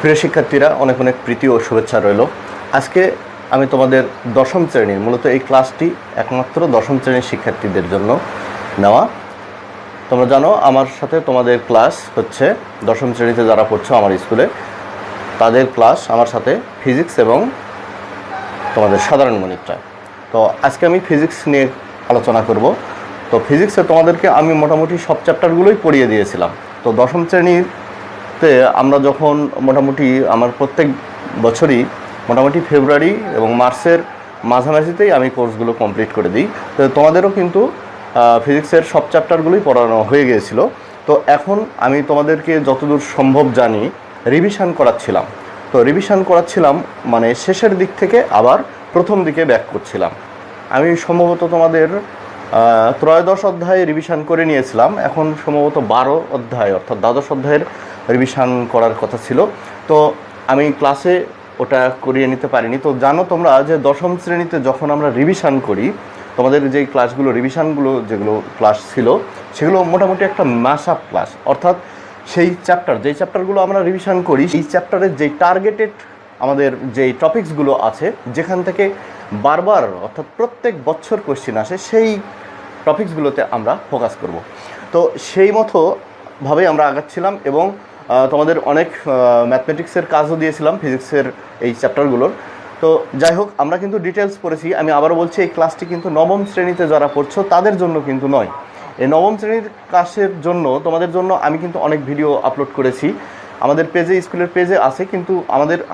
প্রিয় শিক্ষার্থীরা, অনেক অনেক প্রীতি ও শুভেচ্ছা রইল। আজকে আমি তোমাদের দশম শ্রেণীর, মূলত এই ক্লাসটি একমাত্র দশম শ্রেণীর শিক্ষার্থীদের জন্য নেওয়া। তোমরা জানো আমার সাথে তোমাদের ক্লাস হচ্ছে দশম শ্রেণীতে যারা পড়ছো আমার স্কুলে, তাদের ক্লাস আমার সাথে ফিজিক্স এবং তোমাদের সাধারণ গণিতটা। তো আজকে আমি ফিজিক্স নিয়ে আলোচনা করব। তো ফিজিক্সে তোমাদেরকে আমি মোটামুটি সব চ্যাপ্টারগুলোই পড়িয়ে দিয়েছিলাম। তো দশম শ্রেণীতে আমরা যখন মোটামুটি আমার প্রত্যেক বছরই মোটামুটি ফেব্রুয়ারি এবং মার্চের মাঝামাঝিতেই আমি কোর্সগুলো কমপ্লিট করে দিই। তো তোমাদেরও কিন্তু ফিজিক্সের সব চ্যাপ্টারগুলোই পড়ানো হয়ে গিয়েছিল। তো এখন আমি তোমাদেরকে যতদূর সম্ভব জানি রিভিশন করাচ্ছিলাম। তো রিভিশন করাচ্ছিলাম মানে শেষের দিক থেকে আবার প্রথম দিকে ব্যাক করছিলাম। আমি সম্ভবত তোমাদের ত্রয়োদশ অধ্যায়ে রিভিশন করে নিয়েছিলাম, এখন সম্ভবত 12 অধ্যায় অর্থাৎ দ্বাদশ অধ্যায়ের রিভিশন করার কথা ছিল। তো আমি ক্লাসে ওটা করিয়ে নিতে পারিনি। তো জানো তোমরা যে দশম শ্রেণীতে যখন আমরা রিভিশন করি, তোমাদের যেই ক্লাসগুলো রিভিশনগুলো যেগুলো ক্লাস ছিল সেগুলো মোটামুটি একটা ম্যাশ আপ ক্লাস, অর্থাৎ সেই যেই চ্যাপ্টারগুলো আমরা রিভিশন করি সেই চ্যাপ্টারের যেই টার্গেটেড আমাদের যেই টপিকসগুলো আছে, যেখান থেকে বারবার অর্থাৎ প্রত্যেক বছর কোশ্চেন আসে, সেই টপিকসগুলোতে আমরা ফোকাস করব। তো সেই মতোভাবে আমরা আগাচ্ছিলাম এবং তোমাদের অনেক ম্যাথমেটিক্সের কাজও দিয়েছিলাম ফিজিক্সের এই চ্যাপ্টারগুলোর। তো যাই হোক, আমরা কিন্তু ডিটেলস পড়েছি। আমি আবারও বলছি, এই ক্লাসটি কিন্তু নবম শ্রেণীতে যারা পড়ছো তাদের জন্য কিন্তু নয়। এই নবম শ্রেণীর ক্লাসের জন্য তোমাদের জন্য আমি কিন্তু অনেক ভিডিও আপলোড করেছি আমাদের পেজে, স্কুলের পেজে আছে, কিন্তু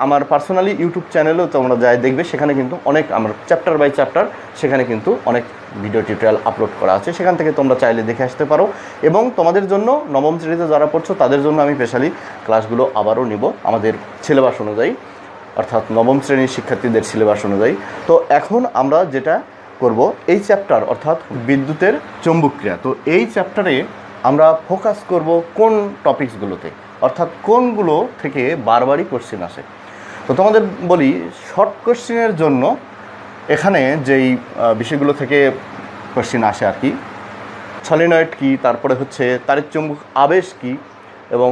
আমার পার্সোনালি ইউটিউব চ্যানেলেও তোমরা যাই দেখবে, সেখানে কিন্তু অনেক আমার চ্যাপ্টার বাই চ্যাপ্টার সেখানে কিন্তু অনেক ভিডিও টিউটোরিয়াল আপলোড করা আছে, সেখান থেকে তোমরা চাইলে দেখে আসতে পারো। এবং তোমাদের জন্য নবম শ্রেণীতে যারা পড়ছো তাদের জন্য আমি স্পেশালি ক্লাসগুলো আবারও নিব আমাদের সিলেবাস অনুযায়ী, অর্থাৎ নবম শ্রেণীর শিক্ষার্থীদের সিলেবাস অনুযায়ী। তো এখন আমরা যেটা করব, এই চ্যাপ্টার অর্থাৎ বিদ্যুতের চৌম্বক ক্রিয়া, তো এই চ্যাপ্টারে আমরা ফোকাস করব কোন টপিকসগুলোতে, অর্থাৎ কোনগুলো থেকে বারবারই কোশ্চেন আসে। তো তোমাদের বলি, শর্ট কোশ্চেনের জন্য এখানে যেই বিষয়গুলো থেকে কোশ্চেন আসে আর কি, সলিনয়েড কী, তারপরে হচ্ছে তাড়িৎচুম্বক আবেশ কী এবং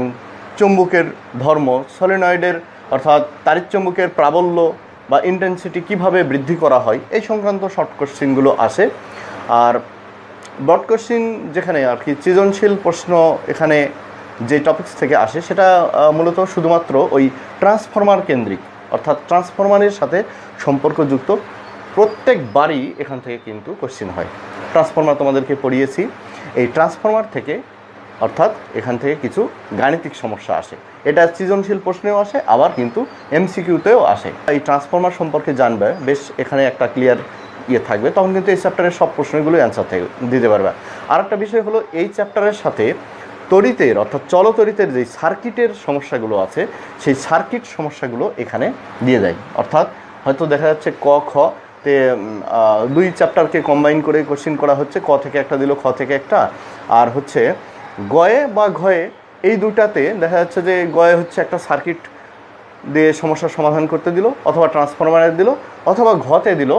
চুম্বকের ধর্ম, সলিনয়েডের অর্থাৎ তাড়িৎচুম্বকের প্রাবল্য বা ইন্টেন্সিটি কিভাবে বৃদ্ধি করা হয়, এই সংক্রান্ত শর্ট কোশ্চেনগুলো আসে। আর ব্রড কোশ্চেন যেখানে আর কি সৃজনশীল প্রশ্ন এখানে যে টপিকস থেকে আসে, সেটা মূলত শুধুমাত্র ওই ট্রান্সফরমার কেন্দ্রিক, অর্থাৎ ট্রান্সফরমারের সাথে সম্পর্কযুক্ত প্রত্যেকবারই এখান থেকে কিন্তু কোশ্চেন হয়। ট্রান্সফরমার তোমাদেরকে পড়িয়েছি, এই ট্রান্সফরমার থেকে অর্থাৎ এখান থেকে কিছু গাণিতিক সমস্যা আসে, এটা সৃজনশীল প্রশ্নেও আসে, আবার কিন্তু এমসিকিউতেও আসে। এই ট্রান্সফরমার সম্পর্কে জানবে, বেশ এখানে একটা ক্লিয়ার থাকবে, তখন কিন্তু এই চ্যাপ্টারের সব প্রশ্নগুলোই অ্যান্সার দিতে পারবে। আর একটা বিষয় হলো, এই চ্যাপ্টারের সাথে তড়িতের অর্থাৎ চলতড়িতের যে সার্কিটের সমস্যাগুলো আছে, সেই সার্কিট সমস্যাগুলো এখানে দিয়ে দেয়। অর্থাৎ হয়তো দেখা যাচ্ছে ক খ তে দুই চ্যাপ্টারকে কম্বাইন করে কোশ্চেন করা হচ্ছে, ক থেকে একটা দিল, খ থেকে একটা, আর হচ্ছে গয়ে বা ঘয়ে এই দুটাতে দেখা যাচ্ছে যে গয়ে হচ্ছে একটা সার্কিট দিয়ে সমস্যার সমাধান করতে দিল, অথবা ট্রান্সফরমারের দিল, অথবা ঘতে দিল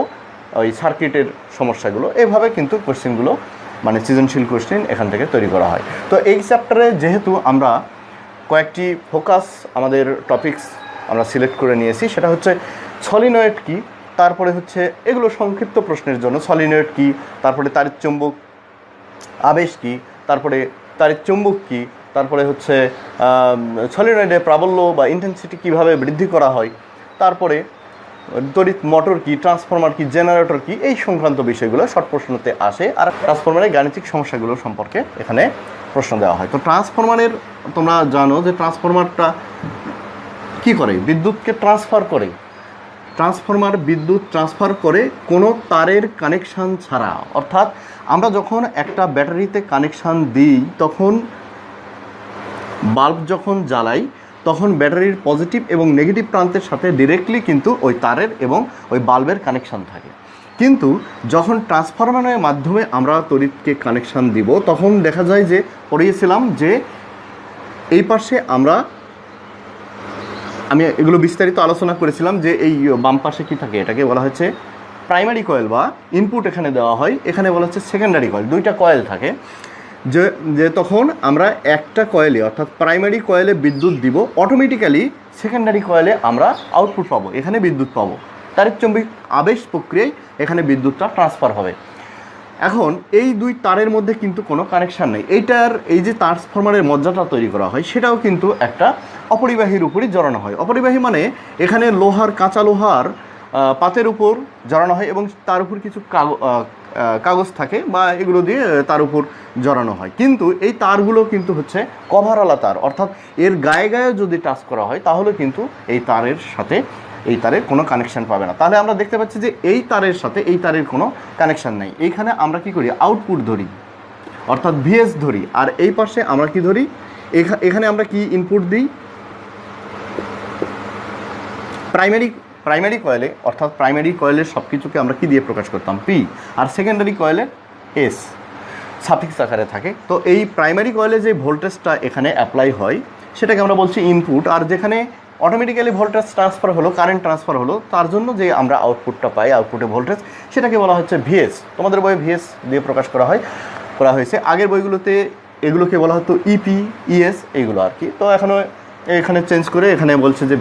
ওই সার্কিটের সমস্যাগুলো। এইভাবে কিন্তু কোশ্চেনগুলো মানে সৃজনশীল কোশ্চেন এখান থেকে তৈরি করা হয়। তো এই চ্যাপ্টারে যেহেতু আমরা কয়েকটি ফোকাস আমাদের টপিকস আমরা সিলেক্ট করে নিয়েছি, সেটা হচ্ছে সলিনয়েড কী, তারপরে হচ্ছে এগুলো সংক্ষিপ্ত প্রশ্নের জন্য সলিনয়েড কী, তারপরে তাড়িৎচুম্বক আবেশ কী, তারপরে তাড়িৎচুম্বক কী, তারপরে হচ্ছে সলিনয়েডের প্রাবল্য বা ইন্টেন্সিটি কীভাবে বৃদ্ধি করা হয়, তারপরে তড়িৎ মোটর কী, ট্রান্সফরমার কী, জেনারেটর কী, এই সংক্রান্ত বিষয়গুলো শর্ট প্রশ্নতে আসে। আর ট্রান্সফরমারের গাণিতিক সমস্যাগুলো সম্পর্কে এখানে প্রশ্ন দেওয়া হয়। তো ট্রান্সফরমারের তোমরা জানো যে ট্রান্সফরমারটা কী করে, বিদ্যুৎকে ট্রান্সফার করে। ট্রান্সফরমার বিদ্যুৎ ট্রান্সফার করে কোনো তারের কানেকশান ছাড়া, অর্থাৎ আমরা যখন একটা ব্যাটারিতে কানেকশান দিই, তখন বাল্ব যখন জ্বালাই, তখন ব্যাটারির পজিটিভ এবং নেগেটিভ প্রান্তের সাথে ডিরেক্টলি কিন্তু ওই তারের এবং ওই বাল্বের কানেকশান থাকে। কিন্তু যখন ট্রান্সফরমারের মাধ্যমে আমরা তড়িৎকে কানেকশান দিব, তখন দেখা যায় যে পড়িয়েছিলাম যে এই পাশে আমি এগুলো বিস্তারিত আলোচনা করেছিলাম যে এই বাম পাশে কী থাকে, এটাকে বলা হচ্ছে প্রাইমারি কয়েল বা ইনপুট এখানে দেওয়া হয়, এখানে বলা হচ্ছে সেকেন্ডারি কয়েল। দুইটা কয়েল থাকে, যে যে তখন আমরা একটা কয়েলে অর্থাৎ প্রাইমারি কয়েলে বিদ্যুৎ দিব, অটোমেটিক্যালি সেকেন্ডারি কয়েলে আমরা আউটপুট পাবো, এখানে বিদ্যুৎ পাবো। তাড়িৎচুম্বক আবেশ প্রক্রিয়ায় এখানে বিদ্যুৎটা ট্রান্সফার হবে। এখন এই দুই তারের মধ্যে কিন্তু কোনো কানেকশান নেই। এইটার এই যে ট্রান্সফরমারের মজ্জাটা তৈরি করা হয় সেটাও কিন্তু একটা অপরিবাহীর উপরই জড়ানো হয়। অপরিবাহী মানে এখানে লোহার, কাঁচা লোহার পাতের উপর জড়ানো হয় এবং তার উপর কিছু কাগজ থাকে বা এগুলো দিয়ে তার উপর জড়ানো হয়। কিন্তু এই তারগুলো কিন্তু হচ্ছে কভারওয়ালা তার, অর্থাৎ এর গায়ে গায়ে যদি টাচ করা হয় তাহলে কিন্তু এই তারের সাথে এই তারের কোনো কানেকশান পাবে না। তাহলে আমরা দেখতে পাচ্ছি যে এই তারের সাথে এই তারের কোনো কানেকশান নেই। এইখানে আমরা কি করি, আউটপুট ধরি অর্থাৎ ভিএস ধরি, আর এই পাশে আমরা কি ধরি, এখানে আমরা কি ইনপুট দিই, প্রাইমারি কয়েলে অর্থাৎ প্রাইমারি কয়েলের সব কিছুকে আমরা কি দিয়ে প্রকাশ করতাম, পি, আর সেকেন্ডারি কয়েলে এস সাফিক্স আকারে থাকে। তো এই প্রাইমারি কয়েলে যে ভোল্টেজটা এখানে অ্যাপ্লাই হয় সেটাকে আমরা বলছি ইনপুট, আর যেখানে অটোমেটিক্যালি ভোল্টেজ ট্রান্সফার হলো, কারেন্ট ট্রান্সফার হলো, তার জন্য যে আমরা আউটপুটটা পাই, আউটপুটে ভোল্টেজ, সেটাকে বলা হচ্ছে ভিএস। তোমাদের বইয়ে ভিএস দিয়ে প্রকাশ করা হয়েছে। আগের বইগুলোতে এগুলোকে বলা হতো ইপি, ইএস এইগুলো আর কি। তো এখানে চেঞ্জ করে এখানে বলছে যে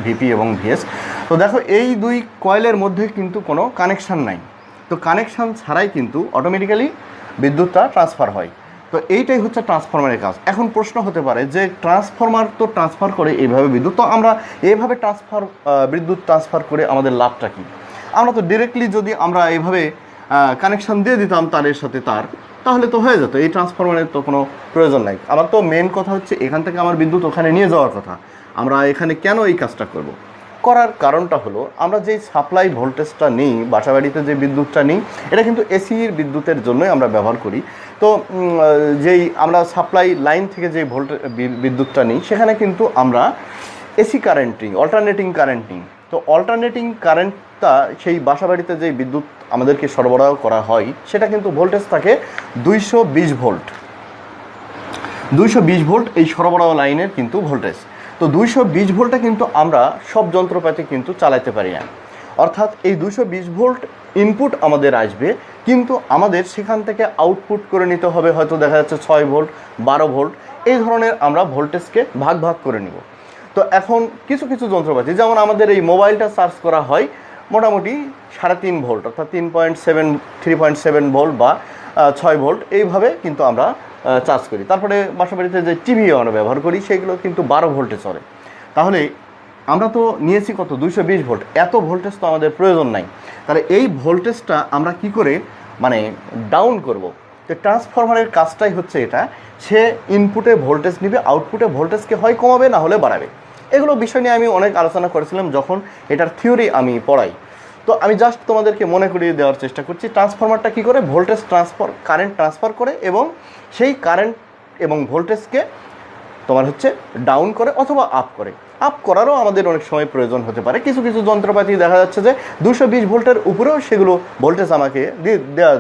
ভিপি এবং ভিএস। তো দেখো এই দুই কয়েলের মধ্যে কিন্তু কোনো কানেকশান নাই। তো কানেকশান ছাড়াই কিন্তু অটোমেটিক্যালি বিদ্যুৎটা ট্রান্সফার হয়। তো এইটাই হচ্ছে ট্রান্সফরমারের কাজ। এখন প্রশ্ন হতে পারে যে ট্রান্সফরমার তো ট্রান্সফার করে এইভাবে বিদ্যুৎ, তো আমরা এইভাবে বিদ্যুৎ ট্রান্সফার করে আমাদের লাভটা কী? আমরা তো ডিরেক্টলি যদি আমরা এইভাবে কানেকশান দিয়ে দিতাম তারের সাথে তার, তাহলে তো হয়ে যেত, এই ট্রান্সফরমারের তো কোনো প্রয়োজন নাই। আমার তো মেন কথা হচ্ছে এখান থেকে আমার বিদ্যুৎ ওখানে নিয়ে যাওয়ার কথা। আমরা এখানে কেন এই কাজটা করব? করার কারণটা হলো আমরা যেই সাপ্লাই ভোল্টেজটা নিই, বাসাবাড়িতে যে বিদ্যুৎটা নিই, এটা কিন্তু এসির বিদ্যুতের জন্যই আমরা ব্যবহার করি। তো যেই আমরা সাপ্লাই লাইন থেকে যে বিদ্যুৎটা নিই সেখানে কিন্তু আমরা এসি কারেন্ট নিই, অল্টারনেটিং কারেন্ট নিই। তো অল্টারনেটিং কারেন্টটা সেই বাসাবাড়িতে যে বিদ্যুৎ আমাদেরকে সরবরাহ করা হয় সেটা কিন্তু ভোল্টেজ থাকে 220 ভোল্ট। 220 ভোল্ট এই সরবরাহ লাইনের কিন্তু ভোল্টেজ। তো 220 ভোল্টে কিন্তু আমরা সব যন্ত্রপাতি কিন্তু চালাতে পারি না। অর্থাৎ এই 220 ভোল্ট ইনপুট আমাদের আসবে, কিন্তু আমাদের সেখান থেকে আউটপুট করে নিতে হবে, হয়তো দেখা যাচ্ছে 6 ভোল্ট, 12 ভোল্ট, এই ধরনের আমরা ভোল্টেজকে ভাগ ভাগ করে নিব। তো এখন কিছু কিছু যন্ত্রপাতি, যেমন আমাদের এই মোবাইলটা চার্জ করা হয় মোটামুটি 3.5 ভোল্ট, অর্থাৎ 3.7 ভোল্ট বা 6 ভোল্ট, এইভাবে কিন্তু আমরা চার্জ করি। তারপরে বাসাবাড়িতে যে টিভি আমরা ব্যবহার করি সেগুলো কিন্তু 12 ভোল্টে চলে। তাহলে আমরা তো নিয়েছি কত, 220 ভোল্ট। এত ভোল্টেজ তো আমাদের প্রয়োজন নাই। তাহলে এই ভোল্টেজটা আমরা কি করে মানে ডাউন করব? তো ট্রান্সফরমারের কাজটাই হচ্ছে এটা, সে ইনপুটে ভোল্টেজ নিবে, আউটপুটে ভোল্টেজকে হয় কমাবে না হলে বাড়াবে। এগুলো বিষয় নিয়ে আমি অনেক আলোচনা করেছিলাম যখন এটার থিওরি আমি পড়াই। তো আমি জাস্ট তোমাদেরকে মনে করিয়ে দেওয়ার চেষ্টা করছি ট্রান্সফরমারটা কী করে ভোল্টেজ কারেন্ট ট্রান্সফার করে এবং সেই কারেন্ট এবং ভোল্টেজকে তোমার হচ্ছে ডাউন করে অথবা আপ করে। আপ করারও আমাদের অনেক সময় প্রয়োজন হতে পারে। কিছু কিছু যন্ত্রপাতি দেখা যাচ্ছে যে 220 ভোল্টের উপরেও সেগুলো ভোল্টেজ আমাকে দেওয়া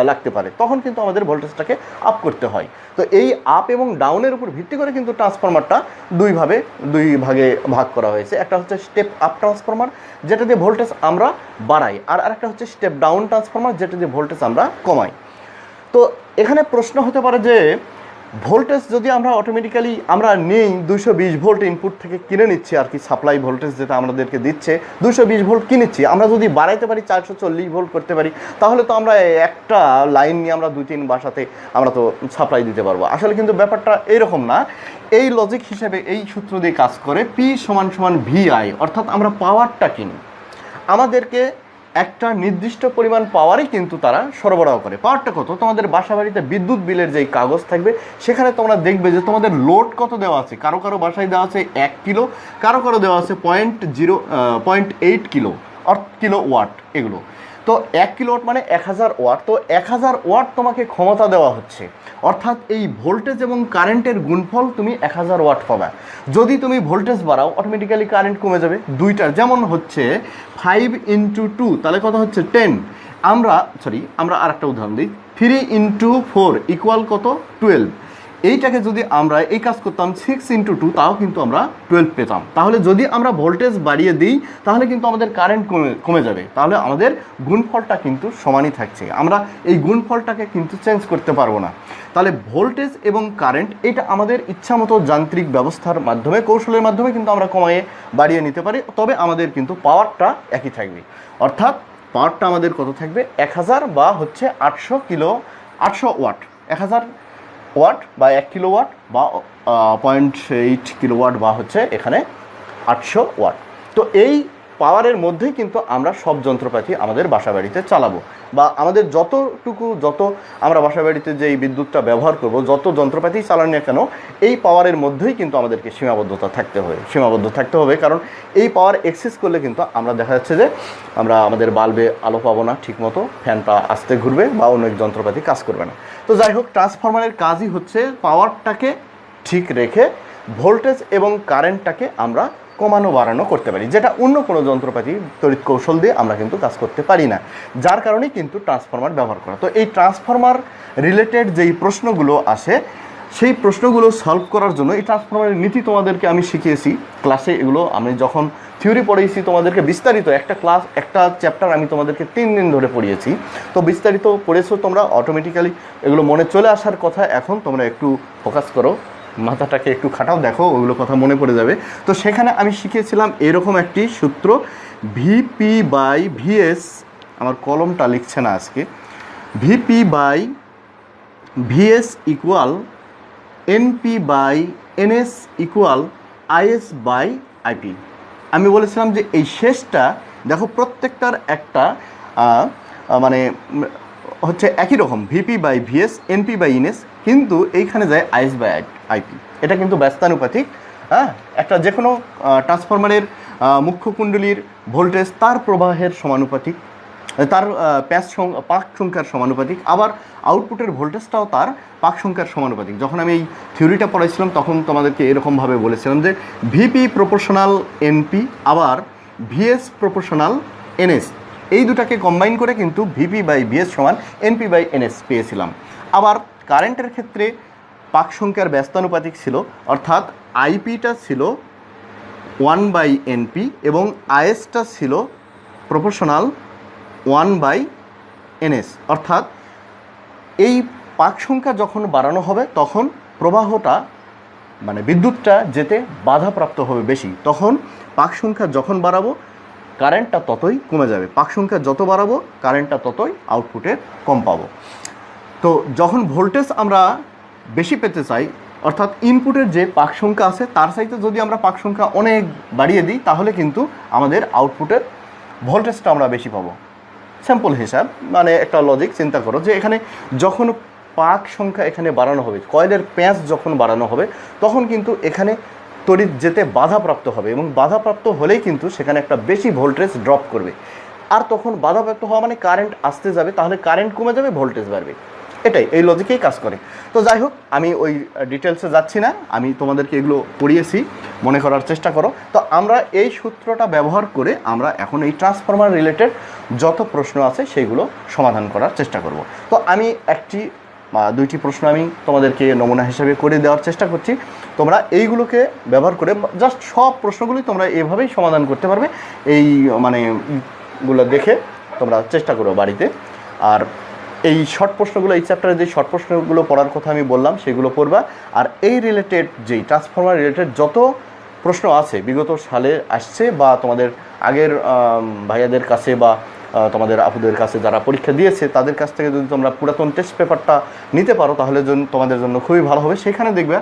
লাগতে পারে, তখন কিন্তু আমাদের ভোল্টেজটাকে আপ করতে হয়। তো এই আপ এবং ডাউনের উপর ভিত্তি করে কিন্তু ট্রান্সফরমারটা দুই ভাগে ভাগ করা হয়েছে। একটা হচ্ছে স্টেপ আপ ট্রান্সফরমার, যেটা দিয়ে ভোল্টেজ আমরা বাড়াই, আর আরেকটা হচ্ছে স্টেপ ডাউন ট্রান্সফরমার, যেটা দিয়ে ভোল্টেজ আমরা কমাই। তো এখানে প্রশ্ন হতে পারে যে ভোল্টেজ যদি আমরা অটোমেটিক্যালি আমরা নেই 220 ভোল্ট ইনপুট থেকে কিনে নিচ্ছি আর কি, সাপ্লাই ভোল্টেজ যেটা আমাদেরকে দিচ্ছে 220 ভোল্ট কিনেছি, আমরা যদি বাড়াইতে পারি 440 ভোল্ট করতে পারি, তাহলে তো আমরা একটা লাইন নিয়ে আমরা 2-3 বাসাতে আমরা তো সাপ্লাই দিতে পারবো। আসলে কিন্তু ব্যাপারটা এইরকম না। এই লজিক হিসেবে এই সূত্র দিয়ে কাজ করে, পি = VI, অর্থাৎ আমরা পাওয়ারটা কিনি, আমাদেরকে একটা নির্দিষ্ট পরিমাণ পাওয়ারই কিন্তু তারা সরবরাহ করে। পাওয়ারটা কত? তোমাদের বাসাবাড়িতে বিদ্যুৎ বিলের যেই কাগজ থাকবে সেখানে তোমরা দেখবে যে তোমাদের লোড কত দেওয়া আছে। কারো কারো বাসায় দেওয়া আছে 1 কিলো, কারো কারো দেওয়া আছে 0.8 কিলো ওয়াট এগুলো। তো 1 কিলোওয়াট মানে 1000 ওয়াট। তো 1000 ওয়াট তোমাকে ক্ষমতা দেওয়া হচ্ছে, অর্থাৎ এই ভোল্টেজ এবং কারেন্টের গুণফল তুমি 1000 ওয়াট পাবে। যদি তুমি ভোল্টেজ বাড়াও অটোমেটিক্যালি কারেন্ট কমে যাবে। দুইটার যেমন হচ্ছে 5 × 2 তাহলে কত হচ্ছে 10। আমরা আরেকটা উদাহরণ দিই, 3 × 4 = কত 12। এইটাকে যদি আমরা এই কাজ করতাম 6 × 2 তাও কিন্তু আমরা 12 পেতাম। তাহলে যদি আমরা ভোল্টেজ বাড়িয়ে দিই তাহলে কিন্তু আমাদের কারেন্ট কমে যাবে, তাহলে আমাদের গুণফলটা কিন্তু সমানই থাকছে, আমরা এই গুণফলটাকে কিন্তু চেঞ্জ করতে পারবো না। তাহলে ভোল্টেজ এবং কারেন্ট এটা আমাদের ইচ্ছামতো যান্ত্রিক ব্যবস্থার মাধ্যমে, কৌশলের মাধ্যমে কিন্তু আমরা কমিয়ে বাড়িয়ে নিতে পারি, তবে আমাদের কিন্তু পাওয়ারটা একই থাকবে। অর্থাৎ পাওয়ারটা আমাদের কত থাকবে, 1000 বা হচ্ছে 800 ওয়াট, 1000 ওয়াট বা 1 কিলোওয়াট বা 0.8 কিলোওয়াট বা হচ্ছে এখানে 800 ওয়াট। তো এই পাওয়ারের মধ্যেই কিন্তু আমরা সব যন্ত্রপাতি আমাদের বাসাবাড়িতে চালাবো, বা আমাদের যত আমরা বাসাবাড়িতে যে এই বিদ্যুৎটা ব্যবহার করব, যত যন্ত্রপাতি চালানো না কেন, এই পাওয়ারের মধ্যেই কিন্তু আমাদেরকে সীমাবদ্ধ থাকতে হবে। কারণ এই পাওয়ার এক্সেস করলে কিন্তু আমরা দেখা যাচ্ছে যে আমরা আমাদের বাল্বে আলো পাবো না ঠিকমতো, ফ্যানটা আস্তে ঘুরবে বা অনেক যন্ত্রপাতি কাজ করবে না। তো যাই হোক, ট্রান্সফরমারের কাজই হচ্ছে পাওয়ারটাকে ঠিক রেখে ভোল্টেজ এবং কারেন্টটাকে আমরা কমানো বাড়ানো করতে পারি, যেটা অন্য কোনো যন্ত্রপাতি তড়িৎ কৌশল দিয়ে আমরা কিন্তু কাজ করতে পারি না, যার কারণেই কিন্তু ট্রান্সফরমার ব্যবহার করা। তো এই ট্রান্সফরমার রিলেটেড যেই প্রশ্নগুলো আসে সেই প্রশ্নগুলো সলভ করার জন্য এই ট্রান্সফরমারের নীতি তোমাদেরকে আমি শিখিয়েছি ক্লাসে। এগুলো আমি যখন থিওরি পড়িয়েছি তোমাদেরকে বিস্তারিত একটা চ্যাপ্টার আমি তোমাদেরকে 3 দিন ধরে পড়িয়েছি। তো বিস্তারিত পড়েছো তোমরা, অটোমেটিক্যালি এগুলো মনে চলে আসার কথা। এখন তোমরা একটু ফোকাস করো, মাথাটাকে একটু খাটাও, দেখো ওগুলো কথা মনে পড়ে যাবে। তো সেখানে আমি শিখিয়েছিলাম এরকম একটি সূত্র, VP/VS, আমার কলমটা লিখছে না আজকে, VP/VS equal NP/NS equal IS/IP। আমি বলেছিলাম যে এই শেষটা দেখো প্রত্যেকটার একটা মানে হচ্ছে একই রকম, VP/VS NP/NS, কিন্তু এইখানে যায় IS/IP। এটা কিন্তু ব্যস্তানুপাতিক, হ্যাঁ, একটা যে কোনো ট্রান্সফরমারের মুখ্য কুণ্ডলীর ভোল্টেজ তার প্রবাহের সমানুপাতিক, তার পাক সংখ্যার সমানুপাতিক, আবার আউটপুটের ভোল্টেজটাও তার পাক সংখ্যার সমানুপাতিক। যখন আমি এই থিওরিটা পড়াইছিলাম তখন তোমাদেরকে এরকমভাবে বলেছিলাম যে VP প্রপোর্শনাল NP আবার VS প্রপোর্শনাল NS, এই দুটাকে কম্বাইন করে কিন্তু VP/VS সমান NP/NS পেয়েছিলাম। আবার কারেন্টের ক্ষেত্রে পাক সংখ্যার ব্যস্তানুপাতিক ছিল, অর্থাৎ IPটা ছিল 1/NP এবং ISটা ছিল প্রপোর্শনাল 1/NS। অর্থাৎ এই পাক সংখ্যা যখন বাড়ানো হবে তখন প্রবাহটা মানে বিদ্যুৎটা যেতে বাধাপ্রাপ্ত হবে বেশি, তখন পাক সংখ্যা যখন বাড়াবো কারেন্টটা ততই কমে যাবে, পাক সংখ্যা যত বাড়াবো কারেন্টটা ততই আউটপুটে কম পাবো। তো যখন ভোল্টেজ আমরা বেশি পেতে চাই, অর্থাৎ ইনপুটের যে পাক সংখ্যা আছে তার চাইতে যদি আমরা পাক সংখ্যা অনেক বাড়িয়ে দিই তাহলে কিন্তু আমাদের আউটপুটের ভোল্টেজটা আমরা বেশি পাবো। সিম্পল হিসাব, মানে একটা লজিক চিন্তা করো যে এখানে যখন পাক সংখ্যা এখানে বাড়ানো হবে, কয়েলের প্যাঁচ যখন বাড়ানো হবে তখন কিন্তু এখানে তড়িৎ যেতে বাধাপ্রাপ্ত হবে, এবং বাধাপ্রাপ্ত হলেই কিন্তু সেখানে একটা বেশি ভোল্টেজ ড্রপ করবে, আর তখন বাধাপ্রাপ্ত হওয়া মানে কারেন্ট আসতে যাবে, তাহলে কারেন্ট কমে যাবে, ভোল্টেজ বাড়বে। এটাই এই লজিকেই কাজ করে। তো যাই হোক, আমি ওই ডিটেলসে যাচ্ছি না, আমি তোমাদেরকে এগুলো পড়িয়েছি, মনে করার চেষ্টা করো। তো আমরা এই সূত্রটা ব্যবহার করে আমরা এখন এই ট্রান্সফরমার রিলেটেড যত প্রশ্ন আছে সেইগুলো সমাধান করার চেষ্টা করব। তো আমি দুইটি প্রশ্ন আমি তোমাদেরকে নমুনা হিসেবে করে দেওয়ার চেষ্টা করছি, তোমরা এইগুলোকে ব্যবহার করে জাস্ট সব প্রশ্নগুলি তোমরা এভাবেই সমাধান করতে পারবে। এই গুলো দেখে তোমরা চেষ্টা করো বাড়িতে। আর এই শর্ট প্রশ্নগুলো, এই চ্যাপ্টারে যে শর্ট প্রশ্নগুলো পড়ার কথা আমি বললাম সেগুলো পড়বা। আর এই রিলেটেড যেই ট্রান্সফরমার রিলেটেড যত প্রশ্ন আছে বিগত সালে আসছে, বা তোমাদের আগের ভাইয়াদের কাছে বা তোমাদের আপুদের কাছে যারা পরীক্ষা দিয়েছে তাদের কাছ থেকে যদি তোমরা পুরাতন টেস্ট পেপারটা নিতে পারো তাহলে তোমাদের জন্য খুবই ভালো হবে। সেখানে দেখবে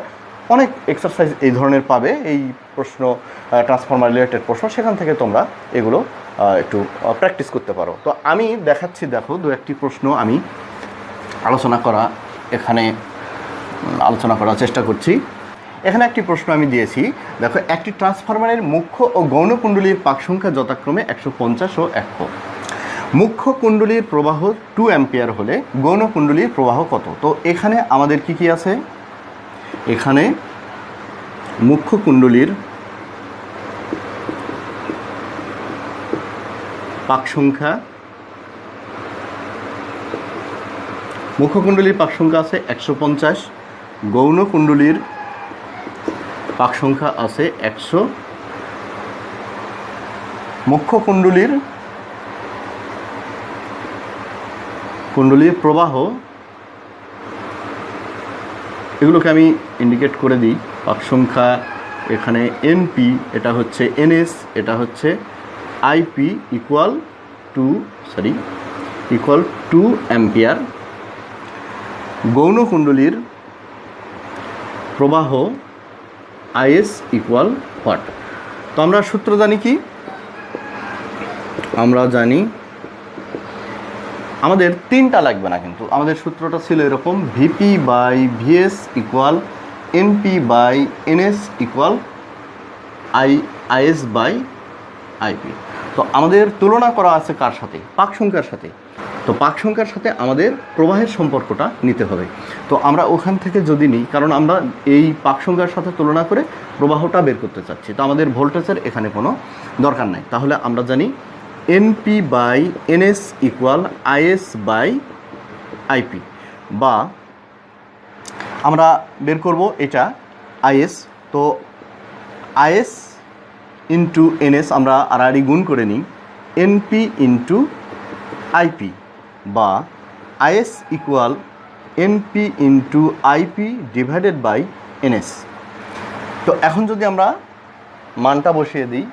অনেক এক্সারসাইজ এই ধরনের পাবে, এই প্রশ্ন ট্রান্সফরমার রিলেটেড প্রশ্ন, সেখান থেকে তোমরা এগুলো একটু প্র্যাকটিস করতে পারো। তো আমি দেখাচ্ছি, দেখো দু একটি প্রশ্ন আমি আলোচনা করার চেষ্টা করছি। এখানে একটি প্রশ্ন আমি দিয়েছি, দেখো একটি ট্রান্সফরমারের মুখ্য ও গৌণ কুণ্ডলীর পাক সংখ্যা যথাক্রমে 150 ও 100। মুখ্য কুণ্ডলীর প্রবাহ 2 অ্যাম্পিয়ার হলে গৌণ কুণ্ডলীর প্রবাহ কত? তো এখানে আমাদের কি আছে, এখানে মুখ্য কুণ্ডলীর পাক সংখ্যা, মুখ্য কুণ্ডলীর পাক সংখ্যা আছে 150, গৌণ কুণ্ডলীর পাক সংখ্যা আছে 100, মুখ্য কুণ্ডলীর প্রবাহ, এগুলোকে আমি ইন্ডিকেট করে দিই। পাক সংখ্যা এখানে এনপি, এটা হচ্ছে এনএস, এটা হচ্ছে আইপি ইকুয়াল টু অ্যাম্পিয়ার। গৌণ কুণ্ডলীর প্রবাহ আইএস ইকুয়াল হোয়াট? তো আমরা সূত্র জানি কি? আমরা জানি আমাদের তিনটা লাগবে না, কিন্তু আমাদের সূত্রটা ছিল এরকম, VP by VS equal NP by NS equal IS by IP. তো আমাদের তুলনা করা আছে কার সাথে? পাক সংখ্যার সাথে। তো পাক সংখ্যার সাথে আমাদের প্রবাহের সম্পর্কটা নিতে হবে। তো আমরা ওখান থেকে যদি নিই, কারণ আমরা এই পাক সংখ্যার সাথে তুলনা করে প্রবাহটা বের করতে চাচ্ছি, তো আমাদের ভোল্টেজের এখানে কোনো দরকার নাই। তাহলে আমরা জানি NP by NS equal IS by IP, বা আমরা বের করব এটা আইএস। তো আইএস ইন্টু এনএস আমরা আড়াআড়ি গুণ করে নিই, এনপি ইন্টু আইপি, বা IS equal NP into IP divided by NS. তো এখন যদি আমরা মানটা বসিয়ে দিই,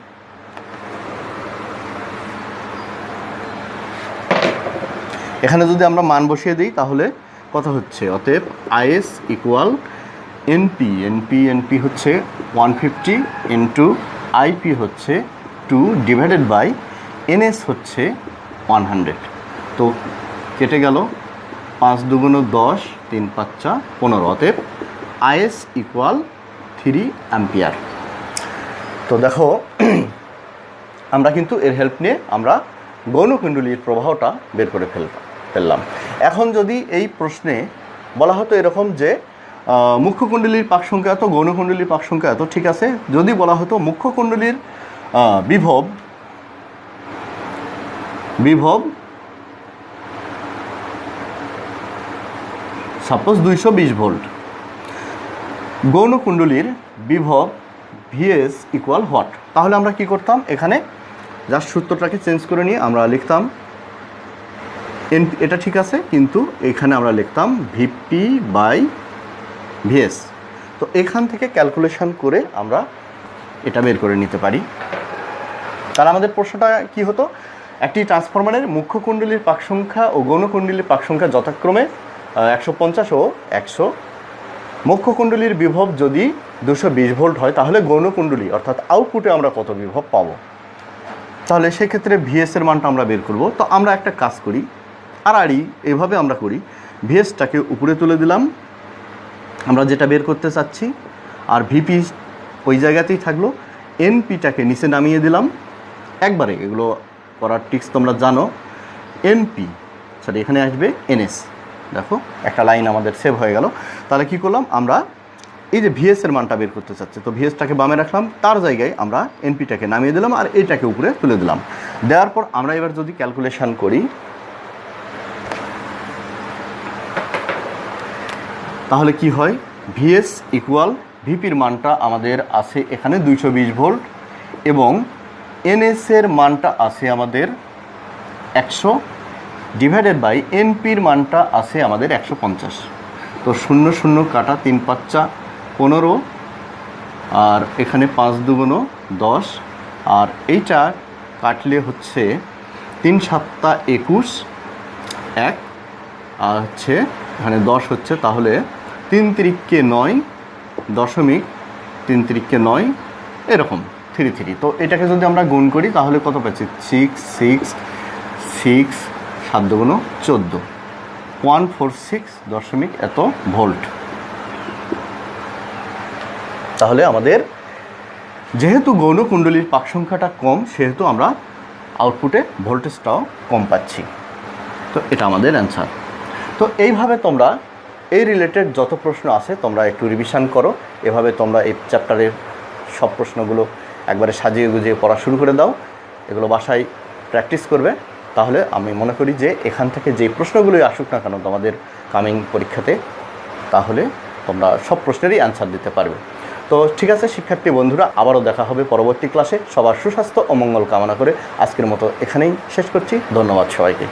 এখানে যদি আমরা মান বসিয়ে দিই তাহলে কত হচ্ছে? অতএব আইএস ইকুয়াল এনপি হচ্ছে 150 ইন্টু আইপি হচ্ছে 2 ডিভাইডেড বাই এনএস হচ্ছে 100। তো কেটে গেল, 5 দুগুণ 10, 3 5 15। অতএব আইএস ইকুয়াল 3 অ্যাম্পিয়ার। তো দেখো আমরা কিন্তু এর হেল্প নিয়ে আমরা গৌণ কুণ্ডলীর প্রবাহটা বের করে ফেললাম। এখন যদি এই প্রশ্নে বলা হতো এরকম যে মুখ্য কুণ্ডলীর পাক সংখ্যা এত, গৌণ কুণ্ডলীর পাক সংখ্যা এত, ঠিক আছে। যদি বলা হতো মুখ্য কুণ্ডলীর বিভব সাপোজ 220 ভোল্ট, গৌণ কুণ্ডলীর বিভব ভিএস ইকুয়াল হোয়াট, তাহলে আমরা কি করতাম? এখানে জাস্ট সূত্রটাকে চেঞ্জ করে নিয়ে আমরা লিখতাম এনপি, এটা ঠিক আছে, কিন্তু এখানে আমরা লিখতাম ভিপি বাই ভিএস। তো এখান থেকে ক্যালকুলেশন করে আমরা এটা বের করে নিতে পারি। তাহলে আমাদের প্রশ্নটা কি হতো? একটি ট্রান্সফরমারের মুখ্য কুণ্ডলীর পাক সংখ্যা ও গৌণ কুণ্ডলীর পাক সংখ্যা যথাক্রমে 150 ও 100। মুখ্য কুণ্ডলীর বিভব যদি 220 ভোল্ট হয়, তাহলে গৌণ কুণ্ডলী অর্থাৎ আউটপুটে আমরা কত বিভব পাবো? তাহলে সেক্ষেত্রে ভিএসের মানটা আমরা বের করব। তো আমরা একটা কাজ করি, আড়াআড়ি এভাবে আমরা করি, ভিএসটাকে উপরে তুলে দিলাম আমরা যেটা বের করতে চাচ্ছি, আর ভিপি ওই জায়গাতেই থাকলো, এনপিটাকে নিচে নামিয়ে দিলাম একবারে। এগুলো করার টিক্স তোমরা জানো। এখানে আসবে এনএস, দেখো একটা লাইন আমাদের সেভ হয়ে গেল। তাহলে কি করলাম? আমরা এই যে ভিএসের মানটা বের করতে চাচ্ছি, তো ভিএসটাকে বামে রাখলাম, তার জায়গায় আমরা এনপিটাকে নামিয়ে দিলাম আর এইটাকে উপরে তুলে দিলাম। দেওয়ার পর আমরা এবার যদি ক্যালকুলেশন করি, তাহলে কি হয়? ভিএস ইকুয়াল ভিপির মানটা আমাদের আছে এখানে 220 ভোল্ট এবং এনএসের মানটা আছে আমাদের 100 ডিভাইডেড বাই এনপির মানটা আছে আমাদের 150। তো 0 0 কাটা, 3 5 15, আর এখানে 5 দুগুণ 10, আর এইটা কাটলে হচ্ছে 3 7 21, 1 আর হচ্ছে এখানে 10 হচ্ছে, তাহলে 3 3 9, 0.3 এরকম 33। তো এটাকে যদি আমরা গুণ করি তাহলে কত পাচ্ছি? 6 6 6 7 দুগুণ 14, 146 দশমিক এত ভোল্ট। তাহলে আমাদের যেহেতু গৌণ কুণ্ডলীর পাক সংখ্যাটা কম, সেহেতু আমরা আউটপুটে ভোল্টেজটাও কম পাচ্ছি। তো এটা আমাদের অ্যান্সার। তো এইভাবে তোমরা এই রিলেটেড যত প্রশ্ন আছে তোমরা একটু রিভিশন করো। এভাবে তোমরা এই চ্যাপ্টারের সব প্রশ্নগুলো একবারে সাজিয়ে গুজিয়ে পড়া শুরু করে দাও। এগুলো বাসায় প্র্যাকটিস করবে, তাহলে আমি মনে করি যে এখান থেকে যে প্রশ্নগুলোই আসুক না কেন তোমাদের কামিং পরীক্ষাতে, তাহলে তোমরা সব প্রশ্নেরই অ্যান্সার দিতে পারবে। তো ঠিক আছে শিক্ষার্থী বন্ধুরা, আবারও দেখা হবে পরবর্তী ক্লাসে। সবার সুস্বাস্থ্য ও মঙ্গল কামনা করে আজকের মতো এখানেই শেষ করছি। ধন্যবাদ সবাইকে।